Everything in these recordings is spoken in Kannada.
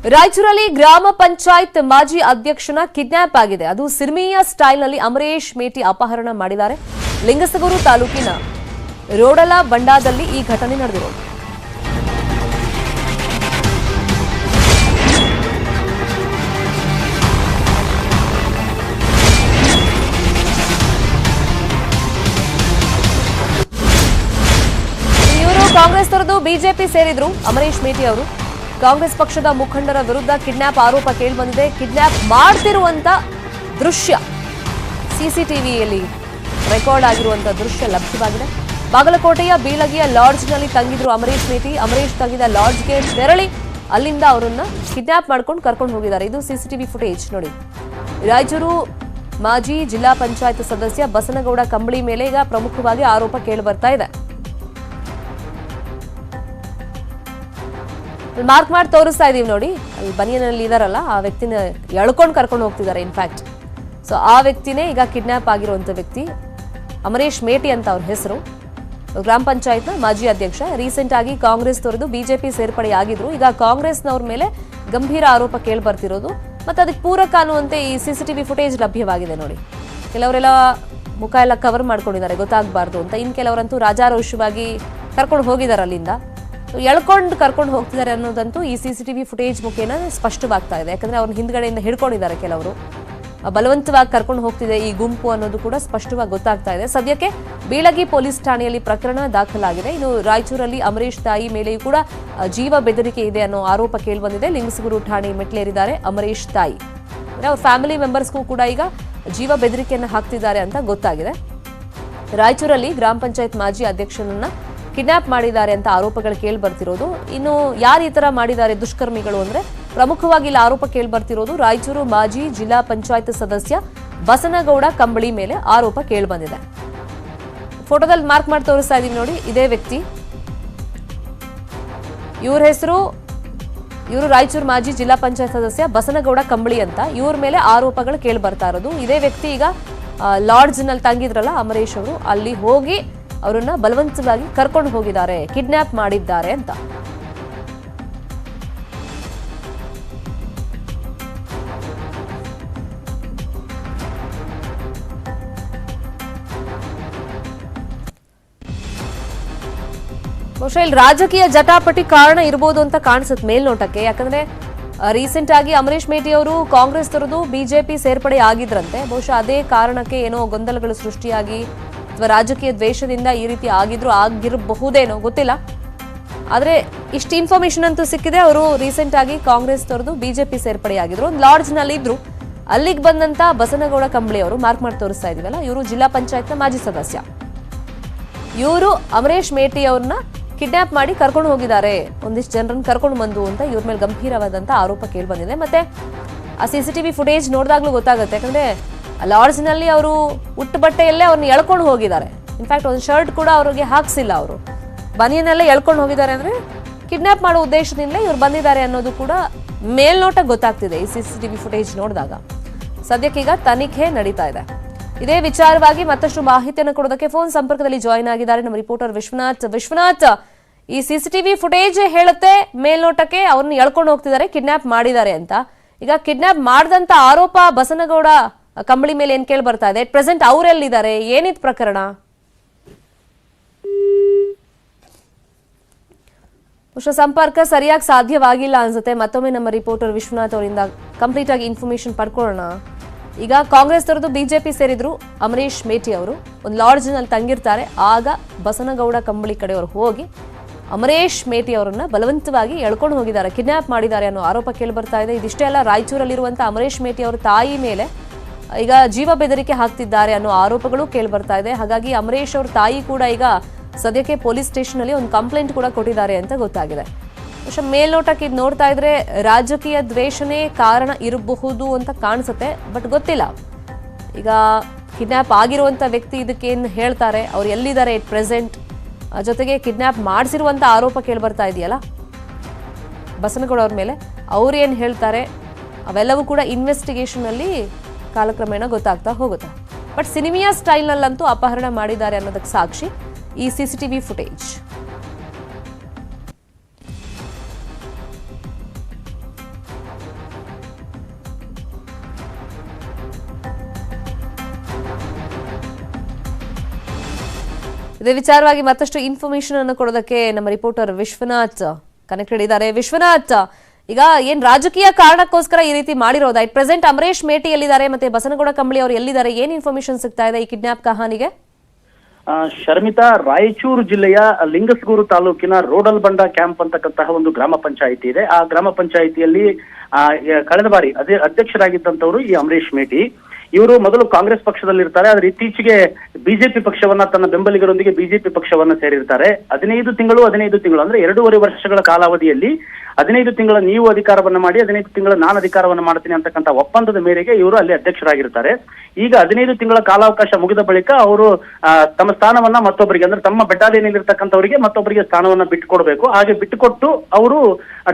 ರಾಯಚೂರಲ್ಲಿ ಗ್ರಾಮ ಪಂಚಾಯತ್ ಮಾಜಿ ಅಧ್ಯಕ್ಷನ ಕಿಡ್ನಾಪ್ ಆಗಿದೆ. ಅದು ಸಿರ್ಮಿಯಾ ಸ್ಟೈಲ್ನಲ್ಲಿ ಅಮರೇಶ್ ಮೇಟಿ ಅಪಹರಣ ಮಾಡಿದ್ದಾರೆ. ಲಿಂಗಸಗೂರು ತಾಲೂಕಿನ ರೋಡಲ ಬಂಡಾದಲ್ಲಿ ಈ ಘಟನೆ ನಡೆದಿರೋದು. ಇವರು ಕಾಂಗ್ರೆಸ್ ತೊರೆದು ಬಿಜೆಪಿ ಸೇರಿದ್ರು. ಅಮರೇಶ್ ಮೇಟಿ ಅವರು ಕಾಂಗ್ರೆಸ್ ಪಕ್ಷದ ಮುಖಂಡರ ವಿರುದ್ಧ ಕಿಡ್ನಾಪ್ ಆರೋಪ ಕೇಳಿಬಂದಿದೆ. ಕಿಡ್ನಾಪ್ ಮಾಡ್ತಿರುವಂತ ದೃಶ್ಯ ಸಿಸಿಟಿವಿಯಲ್ಲಿ ರೆಕಾರ್ಡ್ ಆಗಿರುವಂತಹ ದೃಶ್ಯ ಲಭ್ಯವಾಗಿದೆ. ಬಾಗಲಕೋಟೆಯ ಬೀಳಗಿಯ ಲಾಡ್ಜ್ನಲ್ಲಿ ತಂಗಿದ್ರು ಅಮರೇಶ್ ಮೇಟಿ. ಅಮರೇಶ್ ತಂಗಿದ ಲಾಡ್ಜ್ಗೆ ತೆರಳಿ ಅಲ್ಲಿಂದ ಅವರನ್ನ ಕಿಡ್ನಾಪ್ ಮಾಡ್ಕೊಂಡು ಕರ್ಕೊಂಡು ಹೋಗಿದ್ದಾರೆ. ಇದು ಸಿಸಿಟಿವಿ ಫುಟೇಜ್ ನೋಡಿ. ರಾಯಚೂರು ಮಾಜಿ ಜಿಲ್ಲಾ ಪಂಚಾಯತ್ ಸದಸ್ಯ ಬಸನಗೌಡ ಕಂಬಳಿ ಮೇಲೆ ಈಗ ಪ್ರಮುಖವಾಗಿ ಆರೋಪ ಕೇಳಿ ಬರ್ತಾ ಇದೆ. ಮಾರ್ಕ್ ಮಾಡಿ ತೋರಿಸ್ತಾ ಇದೀವಿ ನೋಡಿ. ಅಲ್ಲಿ ಬನಿಯನಲ್ಲಿ ಇದಾರಲ್ಲ, ಆ ವ್ಯಕ್ತಿನ ಎಳ್ಕೊಂಡು ಕರ್ಕೊಂಡು ಹೋಗ್ತಿದ್ದಾರೆ. ಇನ್ಫ್ಯಾಕ್ಟ್ ಸೊ ಆ ವ್ಯಕ್ತಿನೇ ಈಗ ಕಿಡ್ನಾಪ್ ಆಗಿರುವಂತ ವ್ಯಕ್ತಿ ಅಮರೇಶ್ ಮೇಟಿ ಅಂತ ಅವ್ರ ಹೆಸರು. ಗ್ರಾಮ ಪಂಚಾಯತ್ನ ಮಾಜಿ ಅಧ್ಯಕ್ಷ. ರೀಸೆಂಟ್ ಆಗಿ ಕಾಂಗ್ರೆಸ್ ತೊರೆದು ಬಿಜೆಪಿ ಸೇರ್ಪಡೆಯಾಗಿದ್ರು. ಈಗ ಕಾಂಗ್ರೆಸ್ನವ್ರ ಮೇಲೆ ಗಂಭೀರ ಆರೋಪ ಕೇಳಿ ಬರ್ತಿರೋದು. ಮತ್ತೆ ಅದಕ್ಕೆ ಪೂರಕ ಅನ್ನುವಂತೆ ಈ ಸಿಸಿಟಿವಿ ಫುಟೇಜ್ ಲಭ್ಯವಾಗಿದೆ ನೋಡಿ. ಕೆಲವರೆಲ್ಲ ಮುಖ ಎಲ್ಲ ಕವರ್ ಮಾಡ್ಕೊಂಡಿದ್ದಾರೆ ಗೊತ್ತಾಗಬಾರ್ದು ಅಂತ. ಇನ್ನು ಕೆಲವರಂತೂ ರಾಜಾರೋಷವಾಗಿ ಕರ್ಕೊಂಡು ಹೋಗಿದ್ದಾರೆ. ಅಲ್ಲಿಂದ ಎಳ್ಕೊಂಡು ಕರ್ಕೊಂಡು ಹೋಗ್ತಿದ್ದಾರೆ ಅನ್ನೋದಂತೂ ಈ ಸಿಸಿಟಿವಿ ಫುಟೇಜ್ ಮುಖೇನ ಸ್ಪಷ್ಟವಾಗ್ತಾ ಇದೆ. ಯಾಕಂದ್ರೆ ಅವ್ರನ್ನ ಹಿಂದ್ಗಡೆಯಿಂದ ಹಿಡ್ಕೊಂಡಿದ್ದಾರೆ ಕೆಲವರು. ಬಲವಂತವಾಗಿ ಕರ್ಕೊಂಡು ಹೋಗ್ತಿದೆ ಈ ಗುಂಪು ಅನ್ನೋದು ಕೂಡ ಸ್ಪಷ್ಟವಾಗಿ ಗೊತ್ತಾಗ್ತಾ ಇದೆ. ಸದ್ಯಕ್ಕೆ ಬೀಳಗಿ ಪೊಲೀಸ್ ಠಾಣೆಯಲ್ಲಿ ಪ್ರಕರಣ ದಾಖಲಾಗಿದೆ. ಇನ್ನು ರಾಯಚೂರಲ್ಲಿ ಅಮರೇಶ್ ತಾಯಿ ಮೇಲೆಯೂ ಕೂಡ ಜೀವ ಬೆದರಿಕೆ ಇದೆ ಅನ್ನೋ ಆರೋಪ ಕೇಳಿಬಂದಿದೆ. ಲಿಂಗಸಗೂರು ಠಾಣೆ ಮೆಟ್ಲೇರಿದ್ದಾರೆ ಅಮರೇಶ್ ತಾಯಿ. ಅವ್ರ ಫ್ಯಾಮಿಲಿ ಮೆಂಬರ್ಸ್ಗೂ ಕೂಡ ಈಗ ಜೀವ ಬೆದರಿಕೆಯನ್ನು ಹಾಕ್ತಿದ್ದಾರೆ ಅಂತ ಗೊತ್ತಾಗಿದೆ. ರಾಯಚೂರಲ್ಲಿ ಗ್ರಾಮ ಪಂಚಾಯತ್ ಮಾಜಿ ಅಧ್ಯಕ್ಷನನ್ನ ಕಿಡ್ನಾಪ್ ಮಾಡಿದ್ದಾರೆ ಅಂತ ಆರೋಪಗಳು ಕೇಳಿ ಬರ್ತಿರೋದು. ಇನ್ನು ಯಾರು ಈ ತರ ಮಾಡಿದ್ದಾರೆ ದುಷ್ಕರ್ಮಿಗಳು ಅಂದ್ರೆ ಪ್ರಮುಖವಾಗಿ ಇಲ್ಲಿ ಆರೋಪ ಕೇಳಿ ಬರ್ತಿರೋದು ರಾಯಚೂರು ಮಾಜಿ ಜಿಲ್ಲಾ ಪಂಚಾಯತ್ ಸದಸ್ಯ ಬಸನಗೌಡ ಕಂಬಳಿ ಮೇಲೆ ಆರೋಪ ಕೇಳಿ ಬಂದಿದೆ. ಫೋಟೋದಲ್ಲಿ ಮಾರ್ಕ್ ಮಾಡಿ ತೋರಿಸ್ತಾ ಇದೀವಿ ನೋಡಿ. ಇದೇ ವ್ಯಕ್ತಿ, ಇವ್ರ ಹೆಸರು, ಇವರು ರಾಯಚೂರು ಮಾಜಿ ಜಿಲ್ಲಾ ಪಂಚಾಯತ್ ಸದಸ್ಯ ಬಸನಗೌಡ ಕಂಬಳಿ ಅಂತ. ಇವ್ರ ಮೇಲೆ ಆರೋಪಗಳು ಕೇಳಿ ಬರ್ತಾ ಇರೋದು. ಇದೇ ವ್ಯಕ್ತಿ ಈಗ ಲಾಡ್ಜ್ ನಲ್ಲಿ ತಂಗಿದ್ರಲ್ಲ ಅಮರೇಶ್ ಅವರು, ಅಲ್ಲಿ ಹೋಗಿ ಅವರನ್ನ ಬಲವಂತವಾಗಿ ಕರ್ಕೊಂಡು ಹೋಗಿದ್ದಾರೆ, ಕಿಡ್ನಾಪ್ ಮಾಡಿದ್ದಾರೆ ಅಂತ. ಬಹುಶಃ ಇಲ್ಲಿ ರಾಜಕೀಯ ಜಟಾಪಟಿ ಕಾರಣ ಇರಬಹುದು ಅಂತ ಕಾಣಿಸುತ್ತೆ ಮೇಲ್ನೋಟಕ್ಕೆ. ಯಾಕಂದ್ರೆ ರೀಸೆಂಟ್ ಆಗಿ ಅಮರೇಶ್ ಮೇಟಿ ಅವರು ಕಾಂಗ್ರೆಸ್ ತೊರೆದು ಬಿಜೆಪಿ ಸೇರ್ಪಡೆ ಆಗಿದ್ರಂತೆ. ಬಹುಶಃ ಅದೇ ಕಾರಣಕ್ಕೆ ಏನೋ ಗೊಂದಲಗಳು ಸೃಷ್ಟಿಯಾಗಿ ಅಥವಾ ರಾಜಕೀಯ ದ್ವೇಷದಿಂದ ಈ ರೀತಿ ಆಗಿರಬಹುದೇನೋ ಗೊತ್ತಿಲ್ಲ. ಆದ್ರೆ ಇಷ್ಟು ಇನ್ಫಾರ್ಮೇಶನ್ ಅಂತೂ ಸಿಕ್ಕಿದೆ. ಅವರು ರೀಸೆಂಟ್ ಆಗಿ ಕಾಂಗ್ರೆಸ್ ತೊರೆದು ಬಿಜೆಪಿ ಸೇರ್ಪಡೆಯಾಗಿದ್ರು. ಒಂದು ಲಾಡ್ಜ್ ನಲ್ಲಿ ಇದ್ರು. ಅಲ್ಲಿಗೆ ಬಂದಂತ ಬಸನಗೌಡ ಕಂಬಳಿ ಅವರು ಮಾರ್ಕ್ ಮಾಡಿ ತೋರಿಸ್ತಾ ಇದೀವಲ್ಲ, ಇವರು ಜಿಲ್ಲಾ ಪಂಚಾಯತ್ನ ಮಾಜಿ ಸದಸ್ಯ. ಇವರು ಅಮರೇಶ್ ಮೇಟಿ ಅವ್ರನ್ನ ಕಿಡ್ನಾಪ್ ಮಾಡಿ ಕರ್ಕೊಂಡು ಹೋಗಿದ್ದಾರೆ, ಒಂದಿಷ್ಟು ಜನರನ್ನ ಕರ್ಕೊಂಡು ಬಂದು ಅಂತ ಇವ್ರ ಮೇಲೆ ಗಂಭೀರವಾದಂತ ಆರೋಪ ಕೇಳಿ ಬಂದಿದೆ. ಮತ್ತೆ ಆ ಸಿಸಿಟಿವಿ ಫುಟೇಜ್ ನೋಡಿದಾಗ್ಲೂ ಗೊತ್ತಾಗುತ್ತೆ. ಯಾಕಂದ್ರೆ ಲಾಡ್ಜ್ನಲ್ಲಿ ಅವರು ಉಟ್ಟು ಬಟ್ಟೆಯಲ್ಲೇ ಅವ್ರನ್ನ ಎಳ್ಕೊಂಡು ಹೋಗಿದ್ದಾರೆ. ಇನ್ಫ್ಯಾಕ್ಟ್ ಒಂದು ಶರ್ಟ್ ಕೂಡ ಅವ್ರಿಗೆ ಹಾಕ್ಸಿಲ್ಲ. ಅವರು ಬನಿಯನ್ನೆಲ್ಲ ಎಳ್ಕೊಂಡು ಹೋಗಿದ್ದಾರೆ ಅಂದ್ರೆ ಕಿಡ್ನಾಪ್ ಮಾಡೋ ಉದ್ದೇಶದಿಂದ ಇವ್ರು ಬಂದಿದ್ದಾರೆ ಅನ್ನೋದು ಕೂಡ ಮೇಲ್ನೋಟ ಗೊತ್ತಾಗ್ತಿದೆ ಈ ಸಿಸಿಟಿವಿ ಫುಟೇಜ್ ನೋಡಿದಾಗ. ಸದ್ಯಕ್ಕೀಗ ತನಿಖೆ ನಡೀತಾ ಇದೆ. ಇದೇ ವಿಚಾರವಾಗಿ ಮತ್ತಷ್ಟು ಮಾಹಿತಿಯನ್ನು ಕೊಡೋದಕ್ಕೆ ಫೋನ್ ಸಂಪರ್ಕದಲ್ಲಿ ಜಾಯಿನ್ ಆಗಿದ್ದಾರೆ ನಮ್ಮ ರಿಪೋರ್ಟರ್ ವಿಶ್ವನಾಥ್. ಈ ಸಿಸಿಟಿವಿ ಫುಟೇಜ್ ಹೇಳುತ್ತೆ ಮೇಲ್ನೋಟಕ್ಕೆ ಅವ್ರನ್ನ ಎಳ್ಕೊಂಡು ಹೋಗ್ತಿದ್ದಾರೆ, ಕಿಡ್ನಾಪ್ ಮಾಡಿದ್ದಾರೆ ಅಂತ. ಈಗ ಕಿಡ್ನಾಪ್ ಮಾಡಿದಂತ ಆರೋಪ ಬಸನಗೌಡ ಕಂಬಳಿ ಮೇಲೆ ಏನ್ ಕೇಳಿ ಬರ್ತಾ ಇದೆ? ಪ್ರೆಸೆಂಟ್ ಅವರೆಲ್ಲಿದ್ದಾರೆ, ಏನಿದ್ ಪ್ರಕರಣ? ಬಹುಶಃ ಸಂಪರ್ಕ ಸರಿಯಾಗಿ ಸಾಧ್ಯವಾಗಿಲ್ಲ ಅನ್ಸುತ್ತೆ. ಮತ್ತೊಮ್ಮೆ ನಮ್ಮ ರಿಪೋರ್ಟರ್ ವಿಶ್ವನಾಥ್ ಅವರಿಂದ ಕಂಪ್ಲೀಟ್ ಆಗಿ ಇನ್ಫಾರ್ಮೇಶನ್ ಪಡ್ಕೊಳ್ಳೋಣ. ಈಗ ಕಾಂಗ್ರೆಸ್ ತೊರೆದು ಬಿಜೆಪಿ ಸೇರಿದ್ರು ಅಮರೇಶ್ ಮೇಟಿ ಅವರು. ಒಂದು ಲಾಡ್ಜ್ ನಲ್ಲಿ ತಂಗಿರ್ತಾರೆ. ಆಗ ಬಸನಗೌಡ ಕಂಬಳಿ ಕಡೆಯವರು ಹೋಗಿ ಅಮರೇಶ್ ಮೇಟಿ ಅವರನ್ನ ಬಲವಂತವಾಗಿ ಎಳ್ಕೊಂಡು ಹೋಗಿದ್ದಾರೆ, ಕಿಡ್ನಾಪ್ ಮಾಡಿದ್ದಾರೆ ಅನ್ನೋ ಆರೋಪ ಕೇಳಿ ಬರ್ತಾ ಇದೆ. ಇದಿಷ್ಟೇ ಅಲ್ಲ, ರಾಯಚೂರಲ್ಲಿರುವಂತಹ ಅಮರೇಶ್ ಮೇಟಿ ಅವರ ತಾಯಿ ಮೇಲೆ ಈಗ ಜೀವ ಬೆದರಿಕೆ ಹಾಕ್ತಿದ್ದಾರೆ ಅನ್ನೋ ಆರೋಪಗಳು ಕೇಳಿ ಬರ್ತಾ ಇದೆ. ಹಾಗಾಗಿ ಅಮರೇಶ್ ಅವ್ರ ತಾಯಿ ಕೂಡ ಈಗ ಸದ್ಯಕ್ಕೆ ಪೊಲೀಸ್ ಸ್ಟೇಷನ್ ಅಲ್ಲಿ ಒಂದು ಕಂಪ್ಲೇಂಟ್ ಕೂಡ ಕೊಟ್ಟಿದ್ದಾರೆ ಅಂತ ಗೊತ್ತಾಗಿದೆ. പക്ഷെ ಮೇಲ್ನೋಟಕ್ಕೆ ಇದು ನೋಡ್ತಾ ಇದ್ರೆ ರಾಜಕೀಯ ದ್ವೇಷನೇ ಕಾರಣ ಇರಬಹುದು ಅಂತ ಕಾಣಿಸುತ್ತೆ. ಬಟ್ ಗೊತ್ತಿಲ್ಲ ಈಗ ಕಿಡ್ನಾಪ್ ಆಗಿರುವಂತ ವ್ಯಕ್ತಿ ಇದಕ್ಕೇನು ಹೇಳ್ತಾರೆ, ಅವ್ರು ಎಲ್ಲಿದ್ದಾರೆ ಎಟ್ ಪ್ರೆಸೆಂಟ್, ಜೊತೆಗೆ ಕಿಡ್ನಾಪ್ ಮಾಡಿಸಿರುವಂತ ಆರೋಪ ಕೇಳಿ ಬರ್ತಾ ಇದೆಯಲ್ಲ ಬಸನಗೌಡ ಅವ್ರ ಮೇಲೆ, ಅವ್ರು ಏನು ಹೇಳ್ತಾರೆ ಅವೆಲ್ಲವೂ ಕೂಡ ಇನ್ವೆಸ್ಟಿಗೇಷನ್ ಅಲ್ಲಿ ಕಾಲಕ್ರಮೇಣ ಗೊತ್ತಾಗ್ತಾ ಹೋಗುತ್ತೆ. ಬಟ್ ಸಿನಿಮಿಯಾ ಸ್ಟೈಲ್ನಲ್ಲಂತೂ ಅಪಹರಣ ಮಾಡಿದ್ದಾರೆ ಅನ್ನೋದಕ್ಕೆ ಸಾಕ್ಷಿ ಈ ಸಿಸಿಟಿವಿ ಫುಟೇಜ್. ಇದೇ ವಿಚಾರವಾಗಿ ಮತ್ತಷ್ಟು ಇನ್ಫಾರ್ಮೇಶನ್ ಅನ್ನು ಕೊಡೋದಕ್ಕೆ ನಮ್ಮ ರಿಪೋರ್ಟರ್ ವಿಶ್ವನಾಥ್ ಕನೆಕ್ಟೆಡ್ ಇದ್ದಾರೆ. ವಿಶ್ವನಾಥ್, ಈಗ ಏನ್ ರಾಜಕೀಯ ಕಾರಣಕ್ಕೋಸ್ಕರ ಈ ರೀತಿ ಮಾಡಿರೋದಾ? ಇಟ್ ಪ್ರೆಸೆಂಟ್ ಅಮರೇಶ್ ಮೇಟಿ ಎಲ್ಲಿದ್ದಾರೆ, ಮತ್ತೆ ಬಸನಗೌಡ ಕಂಬಳಿ ಅವರು ಎಲ್ಲಿದ್ದಾರೆ, ಏನ್ ಇನ್ಫಾರ್ಮೇಶನ್ ಸಿಗ್ತಾ ಇದೆ ಈ ಕಿಡ್ನಾಪ್ ಕಹಾನಿಗೆ? ಶರ್ಮಿತಾ, ರಾಯಚೂರು ಜಿಲ್ಲೆಯ ಲಿಂಗಸ್ಗೂರು ತಾಲೂಕಿನ ರೋಡಲ್ಬಂಡ ಕ್ಯಾಂಪ್ ಅಂತಕ್ಕಂತಹ ಒಂದು ಗ್ರಾಮ ಪಂಚಾಯಿತಿ ಇದೆ. ಆ ಗ್ರಾಮ ಪಂಚಾಯಿತಿಯಲ್ಲಿ ಕಳೆದ ಬಾರಿ ಅಧ್ಯಕ್ಷರಾಗಿದ್ದಂತವರು ಈ ಅಮರೇಶ್ ಮೇಟಿ. ಇವರು ಮೊದಲು ಕಾಂಗ್ರೆಸ್ ಪಕ್ಷದಲ್ಲಿ ಇರ್ತಾರೆ, ಆದ್ರೆ ಇತ್ತೀಚೆಗೆ ಬಿಜೆಪಿ ಪಕ್ಷವನ್ನ ತನ್ನ ಬೆಂಬಲಿಗರೊಂದಿಗೆ ಬಿಜೆಪಿ ಪಕ್ಷವನ್ನ ಸೇರಿರ್ತಾರೆ. 15 ತಿಂಗಳು ಅಂದ್ರೆ 2.5 ವರ್ಷಗಳ ಕಾಲಾವಧಿಯಲ್ಲಿ 15 ತಿಂಗಳ ನೀವು ಅಧಿಕಾರವನ್ನ ಮಾಡಿ, 15 ತಿಂಗಳ ನಾನು ಅಧಿಕಾರವನ್ನ ಮಾಡ್ತೀನಿ ಅಂತಕ್ಕಂಥ ಒಪ್ಪಂದದ ಮೇರೆಗೆ ಇವರು ಅಲ್ಲಿ ಅಧ್ಯಕ್ಷರಾಗಿರ್ತಾರೆ. ಈಗ 15 ತಿಂಗಳ ಕಾಲಾವಕಾಶ ಮುಗಿದ ಬಳಿಕ ಅವರು ತಮ್ಮ ಸ್ಥಾನವನ್ನ ಮತ್ತೊಬ್ಬರಿಗೆ, ಅಂದ್ರೆ ತಮ್ಮ ಬೆಟಾಲಿಯನ್ನಿರ್ತಕ್ಕಂಥವರಿಗೆ ಮತ್ತೊಬ್ಬರಿಗೆ ಸ್ಥಾನವನ್ನ ಬಿಟ್ಟುಕೊಡ್ಬೇಕು. ಹಾಗೆ ಬಿಟ್ಟುಕೊಟ್ಟು ಅವರು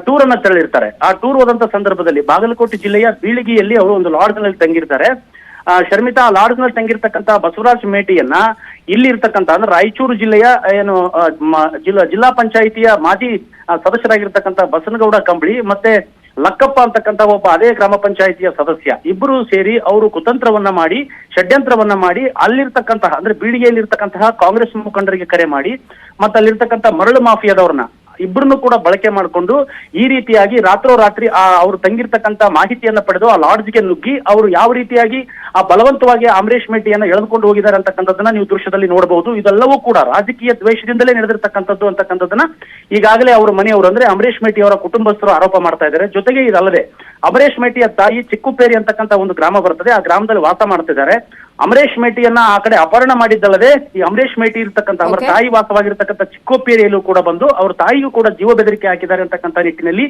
ಟೂರ್ ಅನ್ನ ತೆರಳಿರ್ತಾರೆ. ಆ ಟೂರ್ ಹೋದಂತ ಸಂದರ್ಭದಲ್ಲಿ ಬಾಗಲಕೋಟೆ ಜಿಲ್ಲೆಯ ಬೀಳಿಗಿಯಲ್ಲಿ ಅವರು ಒಂದು ಲಾಡ್ಜ್ ನಲ್ಲಿ ತಂಗಿರ್ತಾರೆ. ಶರ್ಮಿತಾ, ಆ ಲಾಡ್ಜ್ ನಲ್ಲಿ ತಂಗಿರ್ತಕ್ಕಂಥ ಬಸವರಾಜ್ ಮೇಟಿಯನ್ನ ಇಲ್ಲಿ ಇರ್ತಕ್ಕಂಥ ಅಂದ್ರೆ ರಾಯಚೂರು ಜಿಲ್ಲೆಯ ಏನು ಜಿಲ್ಲಾ ಪಂಚಾಯಿತಿಯ ಮಾಜಿ ಸದಸ್ಯರಾಗಿರ್ತಕ್ಕಂಥ ಬಸನಗೌಡ ಕಂಬಳಿ ಮತ್ತೆ ಲಕ್ಕಪ್ಪ ಅಂತಕ್ಕಂಥ ಒಬ್ಬ ಅದೇ ಗ್ರಾಮ ಪಂಚಾಯಿತಿಯ ಸದಸ್ಯ ಇಬ್ಬರು ಸೇರಿ ಅವರು ಕುತಂತ್ರವನ್ನ ಮಾಡಿ, ಷಡ್ಯಂತ್ರವನ್ನ ಮಾಡಿ ಅಲ್ಲಿರ್ತಕ್ಕಂತಹ ಅಂದ್ರೆ ಬೀಳಿಗೆಯಲ್ಲಿರ್ತಕ್ಕಂತಹ ಕಾಂಗ್ರೆಸ್ ಮುಖಂಡರಿಗೆ ಕರೆ ಮಾಡಿ ಮತ್ತೆ ಅಲ್ಲಿರ್ತಕ್ಕಂಥ ಮರಳು ಮಾಫಿಯಾದವ್ರನ್ನ ಇಬ್ಬರನ್ನು ಕೂಡ ಬಳಕೆ ಮಾಡಿಕೊಂಡು ಈ ರೀತಿಯಾಗಿ ರಾತ್ರೋರಾತ್ರಿ ಅವರು ತಂಗಿರ್ತಕ್ಕಂಥ ಮಾಹಿತಿಯನ್ನ ಪಡೆದು ಆ ಲಾಡ್ಜ್ಗೆ ನುಗ್ಗಿ ಅವರು ಯಾವ ರೀತಿಯಾಗಿ ಆ ಬಲವಂತವಾಗಿ ಅಮರೇಶ್ ಮೇಟಿಯನ್ನ ಎಳೆದುಕೊಂಡು ಹೋಗಿದ್ದಾರೆ ಅಂತಕ್ಕಂಥದ್ದನ್ನ ನೀವು ದೃಶ್ಯದಲ್ಲಿ ನೋಡಬಹುದು. ಇದೆಲ್ಲವೂ ಕೂಡ ರಾಜಕೀಯ ದ್ವೇಷದಿಂದಲೇ ನಡೆದಿರ್ತಕ್ಕಂಥದ್ದು ಅಂತಕ್ಕಂಥದ್ದನ್ನ ಈಗಾಗಲೇ ಅವರ ಮನೆಯವರು ಅಂದ್ರೆ ಅಮರೇಶ್ ಮೇಟಿ ಅವರ ಕುಟುಂಬಸ್ಥರು ಆರೋಪ ಮಾಡ್ತಾ ಇದ್ದಾರೆ. ಜೊತೆಗೆ ಇದಲ್ಲದೆ ಅಮರೇಶ್ ಮೇಟಿಯ ತಾಯಿ ಚಿಕ್ಕುಪೇರಿ ಅಂತಕ್ಕಂಥ ಒಂದು ಗ್ರಾಮ ಬರ್ತದೆ, ಆ ಗ್ರಾಮದಲ್ಲಿ ವಾಸ ಮಾಡ್ತಿದ್ದಾರೆ. ಅಮರೇಶ್ ಮೇಟಿಯನ್ನ ಆ ಕಡೆ ಅಪಹರಣ ಮಾಡಿದ್ದಲ್ಲದೆ ಈ ಅಮರೇಶ್ ಮೇಟಿ ಇರ್ತಕ್ಕಂಥ ಅವರ ತಾಯಿ ವಾಸವಾಗಿರ್ತಕ್ಕಂಥ ಚಿಕ್ಕೋಪೇರಿಯಲ್ಲೂ ಕೂಡ ಬಂದು ಅವ್ರ ತಾಯಿಗೂ ಕೂಡ ಜೀವ ಬೆದರಿಕೆ ಹಾಕಿದ್ದಾರೆ ಅಂತಕ್ಕಂಥ ನಿಟ್ಟಿನಲ್ಲಿ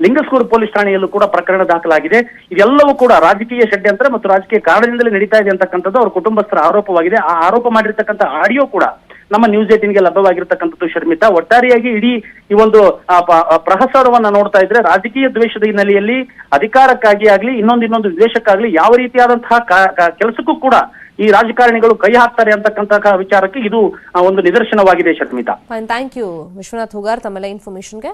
ಲಿಂಗಸ್ಗೂರು ಪೊಲೀಸ್ ಠಾಣೆಯಲ್ಲೂ ಕೂಡ ಪ್ರಕರಣ ದಾಖಲಾಗಿದೆ. ಇದೆಲ್ಲವೂ ಕೂಡ ರಾಜಕೀಯ ಷಡ್ಯಂತ್ರ ಮತ್ತು ರಾಜಕೀಯ ಕಾರಣದಿಂದಲೇ ನಡೀತಾ ಇದೆ ಅಂತಕ್ಕಂಥದ್ದು ಅವ್ರ ಕುಟುಂಬಸ್ಥರ ಆರೋಪವಾಗಿದೆ. ಆ ಆರೋಪ ಮಾಡಿರ್ತಕ್ಕಂಥ ಆಡಿಯೋ ಕೂಡ ನಮ್ಮ ನ್ಯೂಸ್ 18ಗೆ ಲಭ್ಯವಾಗಿರ್ತಕ್ಕಂಥದ್ದು. ಶರ್ಮಿತಾ, ಒಟ್ಟಾರೆಯಾಗಿ ಇಡೀ ಈ ಒಂದು ಪ್ರಹಸನವನ್ನ ನೋಡ್ತಾ ಇದ್ರೆ ರಾಜಕೀಯ ದ್ವೇಷದ ಹಿನ್ನೆಲೆಯಲ್ಲಿ ಅಧಿಕಾರಕ್ಕಾಗಿ ಆಗ್ಲಿ ಇನ್ನೊಂದು ದ್ವೇಷಕ್ಕಾಗ್ಲಿ ಯಾವ ರೀತಿಯಾದಂತಹ ಕೆಲಸಕ್ಕೂ ಕೂಡ ಈ ರಾಜಕಾರಣಿಗಳು ಕೈ ಹಾಕ್ತಾರೆ ಅಂತಕ್ಕಂತಹ ವಿಚಾರಕ್ಕೆ ಇದು ಒಂದು ನಿದರ್ಶನವಾಗಿದೆ. ಶರ್ಮಿತಾ, ಥ್ಯಾಂಕ್ ಯು ವಿಶ್ವನಾಥ್ ಹುಗಾರ್ ತಮ್ಮೆಲ್ಲ ಇನ್ಫಾರ್ಮೇಶನ್ಗೆ.